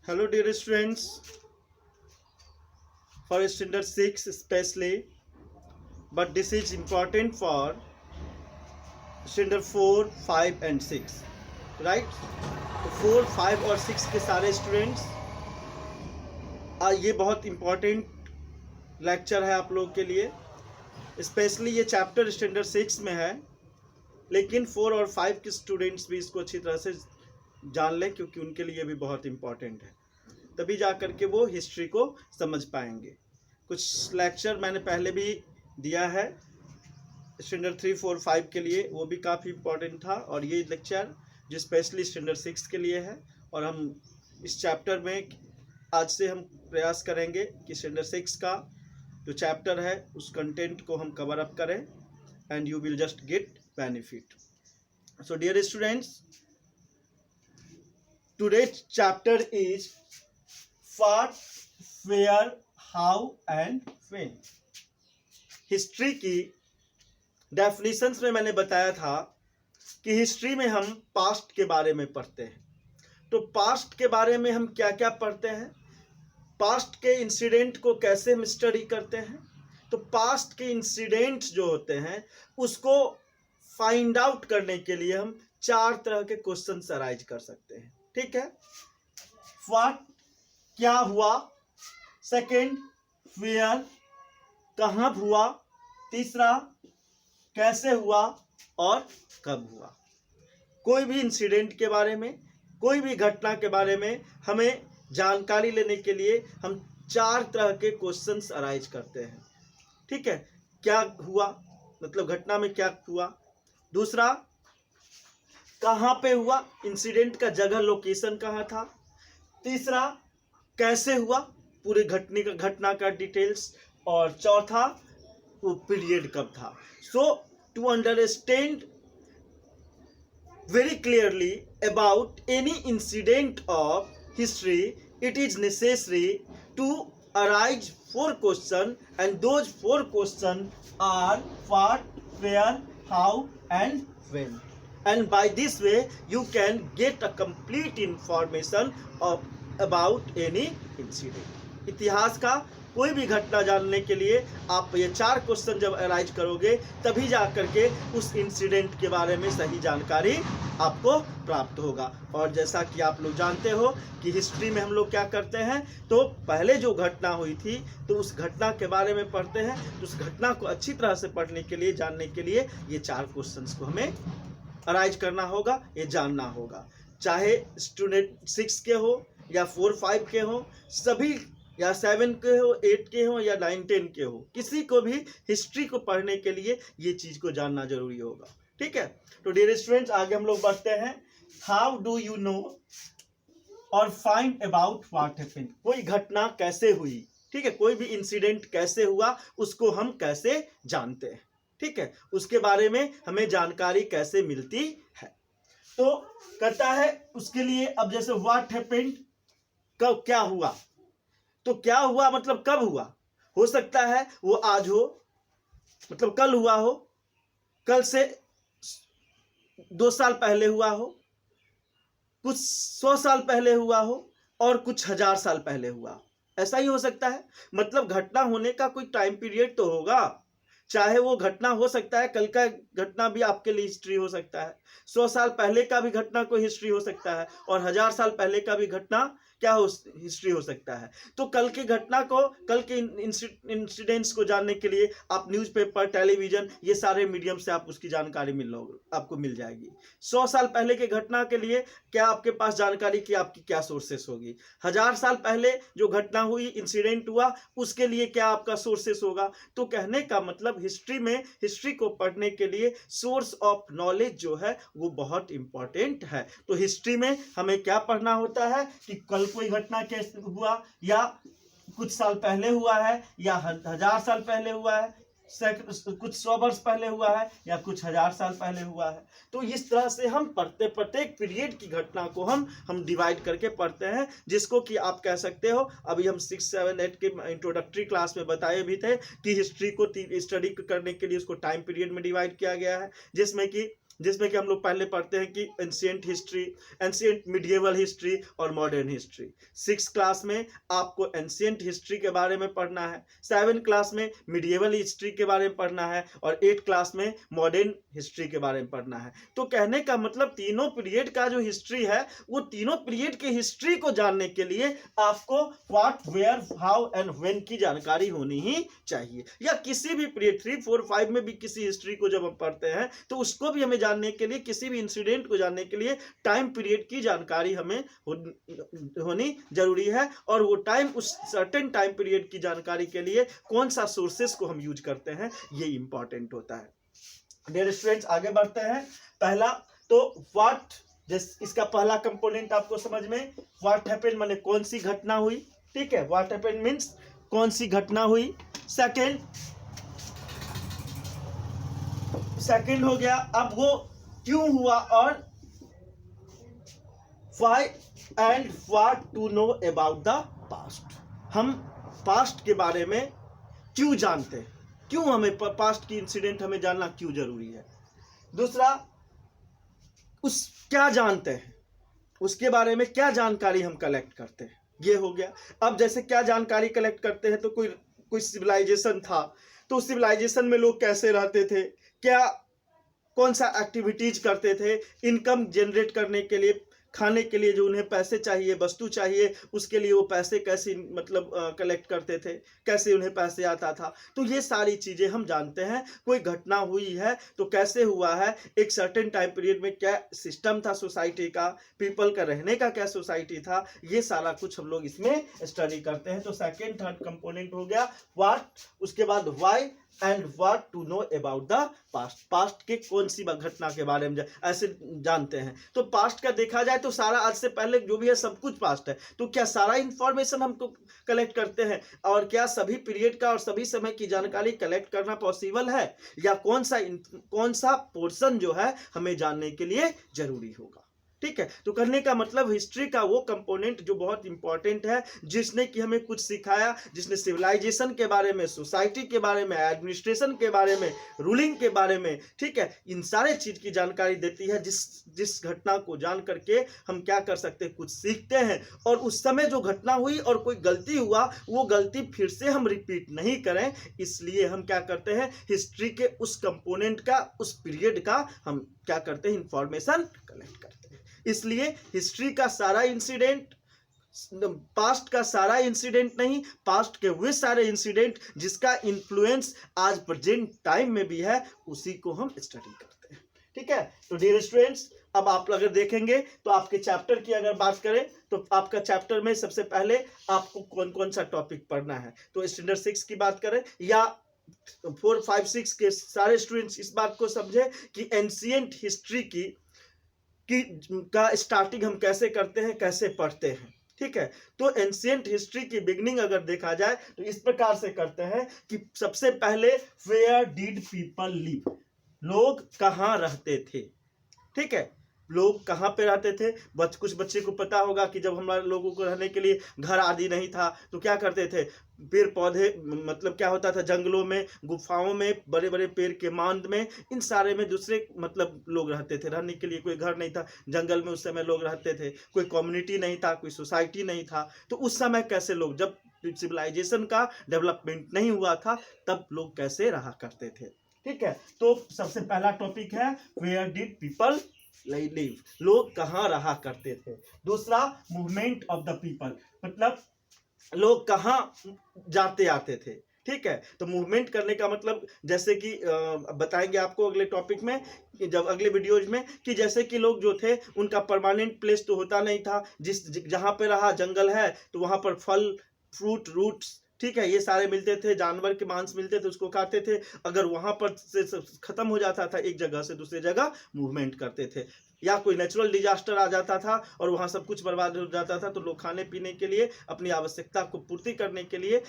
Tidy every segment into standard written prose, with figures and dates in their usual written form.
Hello dear students, for standard 6 especially, but this is important for standard 4, 5 and 6, right? तो 4, 5 और 6 के सारे students ये बहुत इम्पॉर्टेंट लेक्चर है आप लोग के लिए। स्पेशली ये चैप्टर स्टैंडर्ड 6 में है, लेकिन 4 और 5 के स्टूडेंट्स भी इसको अच्छी तरह से जान लें, क्योंकि उनके लिए भी बहुत इम्पॉर्टेंट है। तभी जा कर के वो हिस्ट्री को समझ पाएंगे। कुछ लेक्चर मैंने पहले भी दिया है स्टैंडर्ड 3, 4, 5 के लिए, वो भी काफ़ी इम्पॉर्टेंट था। और ये लेक्चर जो स्पेशली स्टैंडर्ड 6 के लिए है, और हम इस चैप्टर में आज से हम प्रयास करेंगे कि स्टैंडर्ड 6 का जो चैप्टर है उस कंटेंट को हम कवर अप करें, and you will just get benefit. So dear students, today's chapter is what, where, how and when। History की डेफिनेशंस में मैंने बताया था कि हिस्ट्री में हम पास्ट के बारे में पढ़ते हैं। तो पास्ट के बारे में हम क्या क्या पढ़ते हैं, पास्ट के इंसिडेंट को कैसे हम स्टडी करते हैं। तो पास्ट के इंसिडेंट्स जो होते हैं उसको फाइंड आउट करने के लिए हम 4 तरह के क्वेश्चन अराइज कर सकते हैं। ठीक है, व्हाट, क्या हुआ, सेकंड, वेयर, कहाँ हुआ, तीसरा, कैसे हुआ और कब हुआ। कोई भी इंसिडेंट के बारे में, कोई भी घटना के बारे में हमें जानकारी लेने के लिए हम 4 तरह के क्वेश्चंस अराइज करते हैं। ठीक है, क्या हुआ मतलब घटना में क्या हुआ, दूसरा कहाँ पे हुआ, इंसिडेंट का जगह लोकेशन कहाँ था, तीसरा कैसे हुआ, पूरे घटना का डिटेल्स, और चौथा वो पीरियड कब था। So to understand very clearly about any incident of history, it is necessary to arise 4 questions, and those 4 questions are what, where, how and when। And by this way you can get a complete information of about any incident। इतिहास का कोई भी घटना जानने के लिए आप ये 4 क्वेश्चन जब अराइज करोगे, तभी जा करके उस इंसिडेंट के बारे में सही जानकारी आपको प्राप्त होगा। और जैसा कि आप लोग जानते हो कि हिस्ट्री में हम लोग क्या करते हैं, तो पहले जो घटना हुई थी तो उस घटना के बारे में पढ़ते हैं। तो उस घटना को अच्छी तरह से पढ़ने के लिए, जानने के लिए ये 4 क्वेश्चंस को हमें अराइज करना होगा, ये जानना होगा। चाहे स्टूडेंट 6 के हो या 4, 5 के हो, सभी, या 7 के हो, 8 के हो या 9, 10 के हो, किसी को भी हिस्ट्री को पढ़ने के लिए ये चीज़ को जानना जरूरी होगा। ठीक है, तो डियर स्टूडेंट्स आगे हम लोग बढ़ते हैं। हाउ डू यू नो और फाइंड अबाउट व्हाट हैपेंड। कोई घटना कैसे हुई, ठीक है, कोई भी इंसिडेंट कैसे हुआ उसको हम कैसे जानते हैं। ठीक है, उसके बारे में हमें जानकारी कैसे मिलती है। तो कहता है उसके लिए, अब जैसे व्हाट हैपेंड, कब क्या हुआ, तो क्या हुआ मतलब कब हुआ। हो सकता है वो आज हो, मतलब कल हुआ हो, कल से 2 साल पहले हुआ हो, कुछ 100 साल पहले हुआ हो, और कुछ 1000 साल पहले हुआ। ऐसा ही हो सकता है। मतलब घटना होने का कोई टाइम पीरियड तो होगा। चाहे वो घटना हो सकता है, कल का घटना भी आपके लिए हिस्ट्री हो सकता है, 100 साल पहले का भी घटना कोई हिस्ट्री हो सकता है, और 1000 साल पहले का भी घटना क्या हो, हिस्ट्री हो सकता है। तो कल की घटना को, कल के इंसिडेंट्स को जानने के लिए आप न्यूज़पेपर, टेलीविजन, ये सारे मीडियम से आप उसकी जानकारी आपको मिल जाएगी। 100 साल पहले के घटना के लिए क्या आपके पास जानकारी की आपकी क्या सोर्सेस होगी। 1000 साल पहले जो घटना हुई, इंसिडेंट हुआ, उसके लिए क्या आपका सोर्सेस होगा। तो कहने का मतलब हिस्ट्री में, हिस्ट्री को पढ़ने के लिए सोर्स ऑफ नॉलेज जो है वो बहुत इंपॉर्टेंट है। तो हिस्ट्री में हमें क्या पढ़ना होता है कि कल कोई घटना कैसे हुआ, या कुछ साल पहले हुआ है, या 1000 साल पहले हुआ है, कुछ 100 वर्ष पहले हुआ है, या कुछ 1000 साल पहले हुआ है। तो इस तरह से हम पढ़ते, प्रत्येक पीरियड की घटना को हम डिवाइड करके पढ़ते हैं, जिसको कि आप कह सकते हो, अभी हम 6, 7, 8 के इंट्रोडक्टरी क्लास में बताए भी थे कि हिस्ट्री को स्टडी करने के लिए उसको टाइम पीरियड में डिवाइड किया गया है, जिसमें कि जिसमें कि हम लोग पहले पढ़ते हैं कि ancient history, ancient medieval history और मॉडर्न हिस्ट्री। 6 क्लास में आपको एंशिएंट हिस्ट्री के बारे में पढ़ना है, 7 क्लास में मिडिएवल हिस्ट्री के बारे में पढ़ना है और 8 क्लास में मॉडर्न हिस्ट्री के बारे में पढ़ना है। तो कहने का मतलब तीनों पीरियड का जो हिस्ट्री है वो तीनों पीरियड के हिस्ट्री को जानने के लिए आपको what, where, how and when की जानकारी होनी ही चाहिए। या किसी भी पीरियड 3, 4, 5 में भी किसी हिस्ट्री को जब हम पढ़ते हैं तो उसको भी हमें जानने के लिए, किसी भी इंसिडेंट को जानने के लिए टाइम पीरियड की जानकारी हमें होनी जरूरी है। और वो टाइम, उस सर्टेन टाइम पीरियड की जानकारी के लिए कौन सा सोर्सेस को हम यूज करते हैं, ये इंपॉर्टेंट होता है। डियर स्टूडेंट्स, आगे बढ़ते हैं। पहला तो व्हाट, इसका पहला कंपोनेंट आपको समझ में, व्हाट हैपेंड माने कौन सी घटना हुई, ठीक है, व्हाट हैपेंड मींस कौन सी घटना हुई। सेकंड हो गया अब वो क्यों हुआ, और why and what to know about the past, हम पास्ट के बारे में क्यों जानते हैं, क्यों हमें पास्ट की इंसिडेंट हमें जानना क्यों जरूरी है। दूसरा, उस क्या जानते हैं, उसके बारे में क्या जानकारी हम कलेक्ट करते हैं, ये हो गया। अब जैसे क्या जानकारी कलेक्ट करते हैं, तो कोई सिविलाइजेशन था तो उस सिविलाइजेशन में लोग कैसे रहते थे, क्या कौन सा एक्टिविटीज करते थे, इनकम जनरेट करने के लिए, खाने के लिए जो उन्हें पैसे चाहिए, वस्तु चाहिए, उसके लिए वो पैसे कैसे मतलब कलेक्ट करते थे, कैसे उन्हें पैसे आता था। तो ये सारी चीज़ें हम जानते हैं। कोई घटना हुई है तो कैसे हुआ है, एक सर्टेन टाइम पीरियड में क्या सिस्टम था सोसाइटी का, पीपल का रहने का क्या सोसाइटी था, ये सारा कुछ हम लोग इसमें स्टडी करते हैं। तो सेकेंड थर्ड कंपोनेंट हो गया व्हाट, उसके बाद why and what to know about the past, past के कौन सी घटना के बारे में ऐसे जानते हैं। तो पास्ट का देखा जाए तो सारा, आज से पहले जो भी है सब कुछ पास्ट है। तो क्या सारा इंफॉर्मेशन हमको कलेक्ट करते हैं, और क्या सभी पीरियड का और सभी समय की जानकारी कलेक्ट करना पॉसिबल है, या कौन सा पोर्शन जो है हमें जानने के लिए जरूरी होगा, ठीक है। तो कहने का मतलब हिस्ट्री का वो कंपोनेंट जो बहुत इंपॉर्टेंट है, जिसने कि हमें कुछ सिखाया, जिसने सिविलाइजेशन के बारे में, सोसाइटी के बारे में, एडमिनिस्ट्रेशन के बारे में, रूलिंग के बारे में, ठीक है, इन सारे चीज की जानकारी देती है। जिस घटना को जान करके हम क्या कर सकते हैं, कुछ सीखते हैं, और उस समय जो घटना हुई और कोई गलती हुआ, वो गलती फिर से हम रिपीट नहीं करें, इसलिए हम क्या करते हैं, हिस्ट्री के उस कंपोनेंट का, उस पीरियड का हम क्या करते हैं, इंफॉर्मेशन कलेक्ट करते हैं। इसलिए हिस्ट्री का सारा इंसिडेंट, पास्ट का सारा इंसिडेंट नहीं, पास्ट के वे सारे इंसिडेंट जिसका इन्फ्लुएंस आज प्रेजेंट टाइम में भी है, उसी को हम स्टडी करते हैं, ठीक है। तो डियर स्टूडेंट्स, अब आप अगर देखेंगे तो आपके चैप्टर की अगर बात करें तो आपका चैप्टर में सबसे पहले आपको कौन कौन सा टॉपिक पढ़ना है। तो स्टैंडर्ड 6 की बात करें या 4, 5, 6 के सारे स्टूडेंट्स इस बात को समझे कि एंशिएंट हिस्ट्री का स्टार्टिंग हम कैसे करते हैं, कैसे पढ़ते हैं, ठीक है। तो एंशिएंट हिस्ट्री की बिगनिंग अगर देखा जाए तो इस प्रकार से करते हैं कि सबसे पहले वेयर डिड पीपल लिव, लोग कहाँ रहते थे, ठीक है, लोग कहाँ पे रहते थे। कुछ बच्चे को पता होगा कि जब हमारे लोगों को रहने के लिए घर आदि नहीं था तो क्या करते थे, पेड़ पौधे, मतलब क्या होता था, जंगलों में, गुफाओं में, बड़े बड़े पेड़ के मांद में, इन सारे में दूसरे मतलब लोग रहते थे। रहने के लिए कोई घर नहीं था, जंगल में उस समय लोग रहते थे, कोई कम्युनिटी नहीं था, कोई सोसाइटी नहीं था। तो उस समय कैसे लोग, जब सिविलाइजेशन का डेवलपमेंट नहीं हुआ था, तब लोग कैसे रहा करते थे, ठीक है। तो सबसे पहला टॉपिक है वेयर डिड पीपल लिव, लोग कहाँ रहा करते थे। दूसरा, मूवमेंट ऑफ द पीपल, मतलब लोग कहाँ जाते आते थे, ठीक है। तो मूवमेंट करने का मतलब जैसे कि बताएंगे आपको अगले टॉपिक में, जब अगले वीडियोज में, कि जैसे कि लोग जो थे उनका परमानेंट प्लेस तो होता नहीं था, जहाँ पे रहा जंगल है तो वहाँ पर फल, फ्रूट, रूट्स, ठीक है, ये सारे मिलते थे, जानवर के मांस मिलते थे, उसको खाते थे। अगर वहां पर से खत्म हो जाता था, एक जगह से दूसरी जगह मूवमेंट करते थे, या कोई नेचुरल डिजास्टर आ जाता था और वहां सब कुछ बर्बाद हो जाता था, तो लोग खाने पीने के लिए, अपनी आवश्यकता को पूर्ति करने के लिए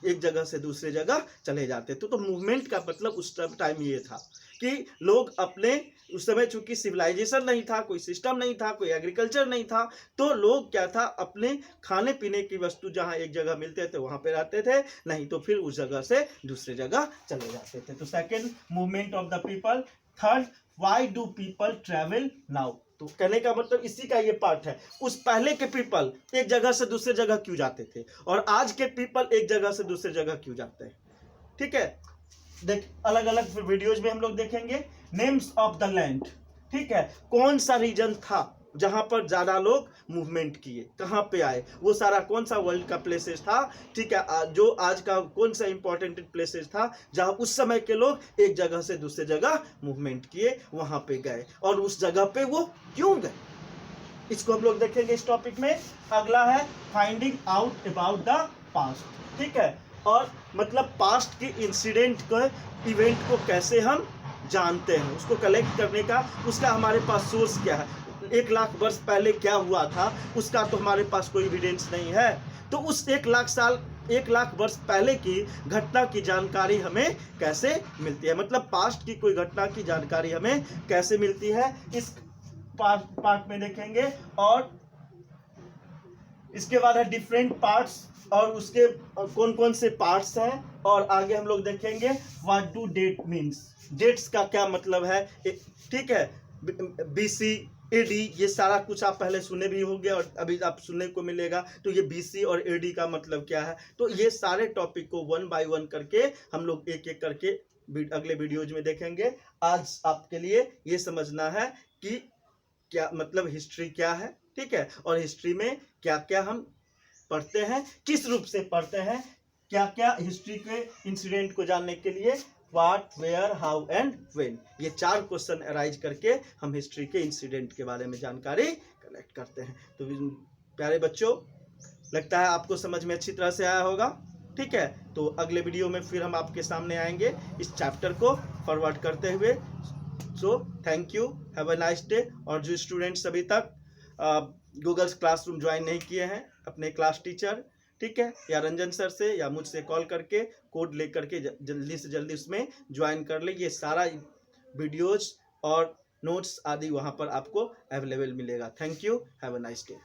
एक जगह से दूसरी जगह चले जाते थे। तो मूवमेंट का मतलब उस टाइम ये था कि लोग अपने, उस समय चूंकि सिविलाइजेशन नहीं था, कोई सिस्टम नहीं था, कोई एग्रीकल्चर नहीं था, तो लोग क्या था, अपने खाने पीने की वस्तु जहाँ एक जगह मिलते थे वहाँ पे रहते थे, नहीं तो फिर उस जगह से दूसरी जगह चले जाते थे। तो second, movement of the people. Third, why do people travel now. तो कहने का मतलब इसी का ये पार्ट है, उस पहले के पीपल एक जगह से दूसरे जगह क्यों जाते थे और आज के पीपल एक जगह से दूसरे जगह क्यों जाते हैं। ठीक है, देख अलग अलग वीडियोज में हम लोग देखेंगे नेम्स ऑफ द लैंड। ठीक है, कौन सा रीजन था जहां पर ज्यादा लोग मूवमेंट किए, कहां पे आए, वो सारा कौन सा वर्ल्ड का प्लेसेस था। ठीक है, जो आज का कौन सा इंपॉर्टेंट प्लेसेस था जहां उस समय के लोग एक जगह से दूसरे जगह मूवमेंट किए, वहां पे गए और उस जगह पे वो क्यों गए, इसको हम लोग देखेंगे इस टॉपिक में। अगला है finding out about the past. ठीक है, और मतलब पास्ट के इंसिडेंट को, इवेंट को कैसे हम जानते हैं, उसको कलेक्ट करने का, उसका हमारे पास सोर्स क्या है। 1 लाख वर्ष पहले क्या हुआ था उसका तो हमारे पास कोई एविडेंस नहीं है, तो उस 1 लाख वर्ष पहले की घटना की जानकारी हमें कैसे मिलती है, मतलब पास्ट की कोई घटना की जानकारी हमें कैसे मिलती है, इस पार्ट में देखेंगे। और इसके बाद है डिफरेंट पार्ट्स और उसके कौन कौन से पार्ट्स हैं, और आगे हम लोग देखेंगे what do date means, dates का क्या मतलब है। ठीक है, BC AD ये सारा कुछ आप पहले सुने भी होंगे और अभी आप सुनने को मिलेगा, तो ये BC और AD का मतलब क्या है। तो ये सारे टॉपिक को 1 बाय 1 करके हम लोग एक एक करके अगले वीडियोज में देखेंगे। आज आपके लिए ये समझना है कि क्या मतलब हिस्ट्री क्या है। ठीक है, और हिस्ट्री में क्या क्या हम पढ़ते हैं, किस रूप से पढ़ते हैं, क्या क्या हिस्ट्री के इंसिडेंट को जानने के लिए what, where, how and when, ये 4 क्वेश्चन अराइज करके हम हिस्ट्री के इंसिडेंट के बारे में जानकारी कलेक्ट करते हैं। तो प्यारे बच्चों, लगता है आपको समझ में अच्छी तरह से आया होगा। ठीक है, तो अगले वीडियो में फिर हम आपके सामने आएंगे इस चैप्टर को फॉरवर्ड करते हुए। So thank you, have a nice day. और जो स्टूडेंट्स अभी तक गूगल्स क्लासरूम ज्वाइन नहीं किए हैं, अपने क्लास टीचर, ठीक है, या रंजन सर से या मुझसे कॉल करके कोड ले करके जल्दी से जल्दी उसमें ज्वाइन कर ले। ये सारा वीडियोज और नोट्स आदि वहाँ पर आपको अवेलेबल मिलेगा। Thank you, have a nice day.